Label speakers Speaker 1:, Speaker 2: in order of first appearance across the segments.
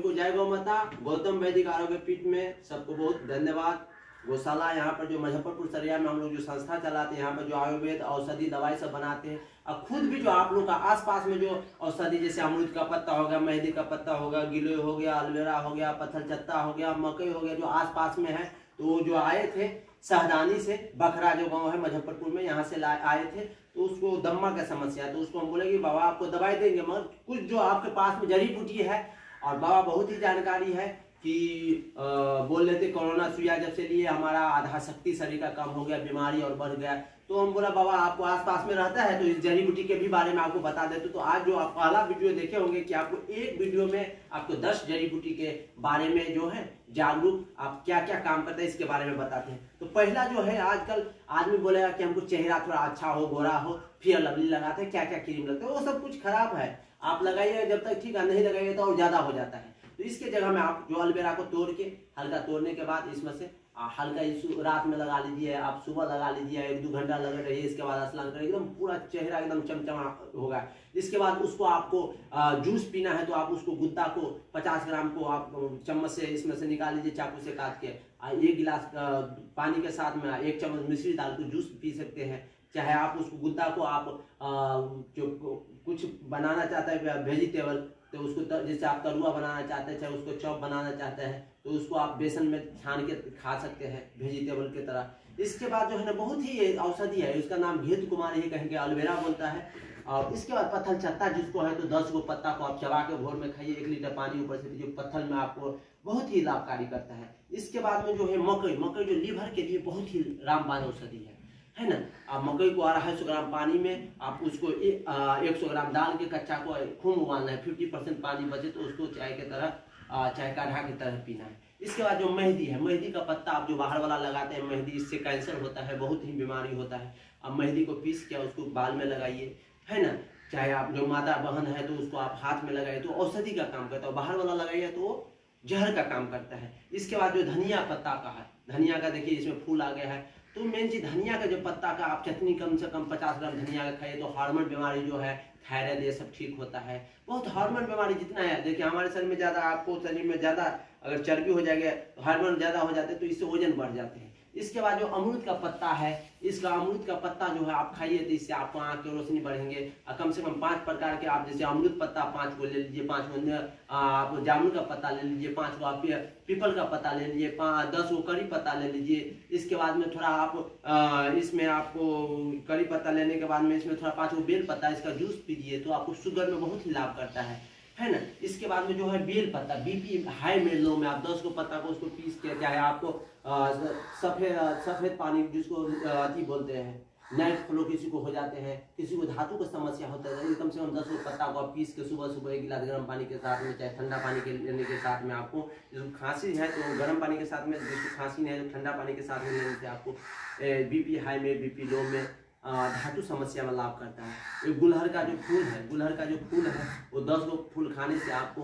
Speaker 1: को जय गौ माता। गौतम वैदिक आरोग्य पीठ में सबको बहुत धन्यवाद। गौशाला यहाँ पर जो मुजफ्फरपुर सरिया में हम लोग जो संस्था चलाते हैं, यहाँ पर जो आयुर्वेद औषधि दवाई सब बनाते हैं, और खुद भी जो आप लोग का आसपास में जो औषधि जैसे अमरूद का पत्ता हो गया, मेहंदी का पत्ता हो गया, गिलोय हो गया, एलोवेरा हो गया, पत्थर चत्ता हो गया, मकई हो गया, जो आसपास में है, तो वो जो आए थे सहदानी से, बखरा जो गाँव है मुजफ्फरपुर में, यहाँ से आए थे, तो उसको दम्मा का समस्या है। तो उसको हम बोले कि बाबा आपको दवाई देंगे, मगर कुछ जो आपके पास में जड़ी बूटी है, और बाबा बहुत ही जानकारी है कि बोल लेते कोरोना सुइया जब से लिए हमारा आधा शक्ति शरीर का कम हो गया, बीमारी और बढ़ गया। तो हम बोला बाबा आपको आसपास में रहता है तो इस जड़ी बूटी के भी बारे में आपको बता देते। तो आज जो आप पहला वीडियो देखे होंगे कि आपको एक वीडियो में आपको 10 जड़ी बूटी के बारे में जो है जागरूक आप क्या क्या काम करते हैं इसके बारे में बताते हैं। तो पहला जो है, आजकल आदमी बोलेगा कि हमको चेहरा थोड़ा अच्छा हो, गोरा हो, फेयर लवली लगाते हैं, क्या क्या क्रीम लगता है, वो सब कुछ खराब है। आप लगाइए जब तक ठीक है, नहीं लगाइए तो और ज्यादा हो जाता है। तो इसके जगह में आप जो एलोवेरा को तोड़ के हल्का तोड़ने के बाद इसमें से हल्का रात में लगा लीजिए, आप सुबह लगा लीजिए, 1-2 घंटा लगे रहिए, इसके बाद स्नान करिए, एकदम पूरा चेहरा एकदम चमचमा होगा। इसके बाद उसको आपको जूस पीना है तो आप उसको गुद्दा को 50 ग्राम को आप चम्मच से इसमें से निकाल लीजिए, चाकू से काट के 1 गिलास पानी के साथ में 1 चम्मच मिश्री डाल के जूस पी सकते हैं। चाहे आप उसको गुद्दा को आप जो कुछ बनाना चाहते हैं वेजिटेबल, तो उसको जैसे आप तरुआ बनाना चाहते हैं, चाहे उसको चॉप बनाना चाहते हैं, तो उसको आप बेसन में छान के खा सकते हैं वेजिटेबल की तरह। इसके बाद जो है ना बहुत ही औषधि है, उसका नाम घेत कुमार ही कहेंगे, एलोवेरा बोलता है। और इसके बाद पत्थर चत्ता जिसको है तो 10 गो पत्ता को आप चबा के भोर में खाइए, 1 लीटर पानी ऊपर से पीजिए, पत्थर में आपको बहुत ही लाभकारी करता है। इसके बाद में जो है मकई, मकई जो लीवर के लिए बहुत ही रामबाण औषधि है ना। आप मकई को 250 ग्राम पानी में आप उसको 100 ग्राम डाल के कच्चा को खूब उबालना है, 50% पानी बचे तो उसको चाय की तरह, चाय काढ़ा की तरह पीना है। इसके बाद जो मेहंदी है, मेहंदी का पत्ता आप जो बाहर वाला लगाते हैं मेहंदी, इससे कैंसर होता है, बहुत ही बीमारी होता है। अब मेहंदी को पीस के उसको बाल में लगाइए, है ना। चाहे आप जो माता बहन है तो उसको आप हाथ में लगाइए, तो औषधि का काम करता है। बाहर वाला लगाइए तो वो जहर का काम करता है। इसके बाद जो धनिया पत्ता का है, धनिया का देखिए इसमें फूल आ गया है, तो मेन चीज धनिया का जो पत्ता का आप चटनी कम से कम 50 ग्राम धनिया का खाइए, तो हार्मोन बीमारी जो है, थायराइड, ये सब ठीक होता है। बहुत हार्मोन बीमारी जितना है, देखिए हमारे शरीर में ज्यादा, आपको शरीर में ज्यादा अगर चर्बी हो जाएगा, हार्मोन ज्यादा हो जाते हैं तो इससे वजन बढ़ जाते हैं। इसके बाद जो अमरूद का पत्ता है, इसका अमरूद का पत्ता जो है आप खाइए, तो इससे आपको आँख की रोशनी बढ़ेंगे। कम से कम 5 प्रकार के आप जैसे अमरूद पत्ता 5 को ले लीजिए, 5 को आप जामुन का पत्ता ले लीजिए, 5 को आप पीपल का पत्ता ले लीजिए, 10 को करी पत्ता ले लीजिए। इसके बाद में थोड़ा आप इसमें आपको करी पत्ता लेने के बाद में इसमें थोड़ा 5 को बेल पत्ता, इसका जूस पीजिए तो आपको शुगर में बहुत ही लाभ करता है ना। इसके बाद में जो है बेल पत्ता, बीपी हाई में लो में आप 10 को पत्ता को उसको पीस के, चाहे आपको सफेद पानी जिसको अति बोलते हैं, नाइट फ्लो किसी को हो जाते हैं, किसी को धातु का समस्या होता है, कम से कम 10 को पत्ता को आप पीस के सुबह सुबह 1 गिलास गर्म पानी के साथ में, चाहे ठंडा पानी के लेने के साथ में, आपको जिसको खांसी है तो गर्म पानी के साथ में, जिसको खांसी नहीं है तो ठंडा पानी के साथ में लेने से आपको बीपी हाई में, बीपी लो में, धातु समस्या में लाभ करता है। ये गुलहर का जो फूल है, गुलहर का जो फूल है वो 10 को फूल खाने से आपको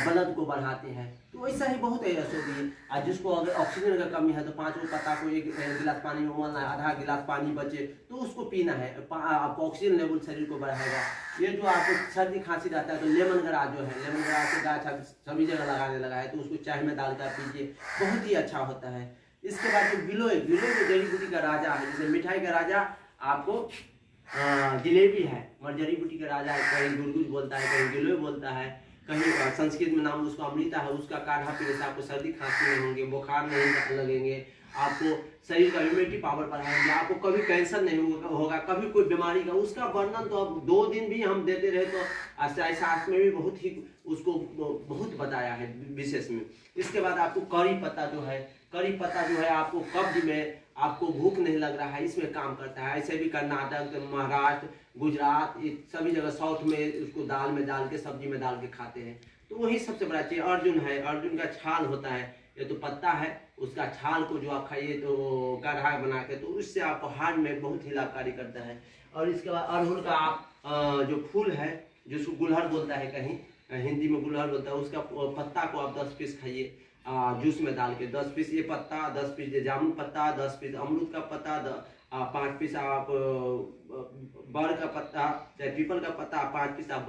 Speaker 1: ब्लड को बढ़ाते हैं। तो ऐसा ही बहुत है औषधि। जिसको अगर ऑक्सीजन का कमी है तो 5 को पत्ता को 1 गिलास पानी में उबालना है, आधा गिलास पानी बचे तो उसको पीना है, आपको ऑक्सीजन लेवल शरीर को बढ़ाएगा। ये जो आपको सर्दी खांसी रहता है तो लेमन ग्रास जो है, लेमन ग्रास के गाछ सभी जगह लगाने लगा है, तो उसको चाय में डालकर पीजिए, बहुत ही अच्छा होता है। इसके बाद जो गिलोय, गिलोय जो जड़ी बूटी का राजा है, जैसे मिठाई का राजा आपको जलेबी है, मगर जड़ी बूटी का राजा है, कहीं गुड़गुज बोलता है, कहीं गिलोय बोलता है, कहीं संस्कृत में नाम उसको अमृता है। उसका काढ़ा पीने से आपको सर्दी खांसी नहीं होंगे, बुखार नहीं लगेंगे, आपको शरीर का इम्यूनिटी पावर बढ़ाएंगे, आपको कभी कैंसर नहीं होगा, कभी कोई बीमारी का। उसका वर्णन तो अब 2 दिन भी हम देते रहे तो शास्त्र में भी बहुत ही उसको बहुत बताया है विशेष में। इसके बाद आपको करी पत्ता जो है, करी पत्ता जो है आपको कब्ज में, आपको भूख नहीं लग रहा है, इसमें काम करता है। ऐसे भी कर्नाटक, महाराष्ट्र, गुजरात, सभी जगह साउथ में उसको दाल में डाल के, सब्जी में डाल के खाते हैं। तो वही सबसे बड़ा चीज। अर्जुन है, अर्जुन का छाल होता है, ये तो पत्ता है, उसका छाल को जो आप खाइए तो काढ़ा बना के, तो उससे आपको हार्ट में बहुत ही लाभकारी करता है। और इसके बाद अड़हुल का आप जो फूल है, जिसको गुलहर बोलता है, कहीं हिंदी में गुलहर बोलता है, उसका पत्ता को आप 10 पीस खाइए जूस में डाल के। 10 पीस ये पत्ता, 10 पीस जामुन पत्ता, 10 पीस अमरूद का पत्ता, 5 पीस आप बर का पत्ता, चाहे पीपल का पत्ता, 5 पीस आप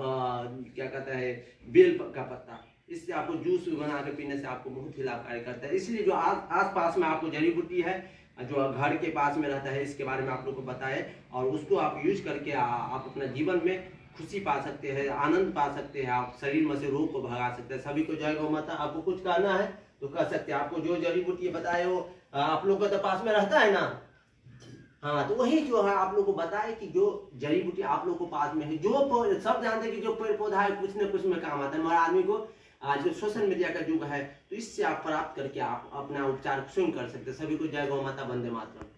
Speaker 1: क्या कहता है बेल का पत्ता, इससे आपको जूस बना के पीने से आपको बहुत ही लाभकारी करता है। इसलिए जो आस पास में आपको जड़ी बूटी है जो घर के पास में रहता है, इसके बारे में आप लोग को बताए और उसको आप यूज करके आप अपना जीवन में खुशी पा सकते हैं, आनंद पा सकते हैं, आप शरीर में से रोग को भगा सकते हैं। सभी को जय गौ माता। आपको कुछ कहना है तो कह सकते हैं। आपको जो जड़ी बूटी बताए हो आप लोग का तो पास में रहता है ना, हाँ, तो वही जो है आप लोग को बताए कि जो जड़ी बूटी आप लोग को पास में है, जो सब जानते हैं कि जो पेड़ पौधा है कुछ न कुछ में काम आता है, मगर आदमी को आज जो सोशल मीडिया का युग है तो इससे आप प्राप्त करके आप अपना उपचार स्वयं कर सकते हैं। सभी को जय गौ माता, वंदे मातरम।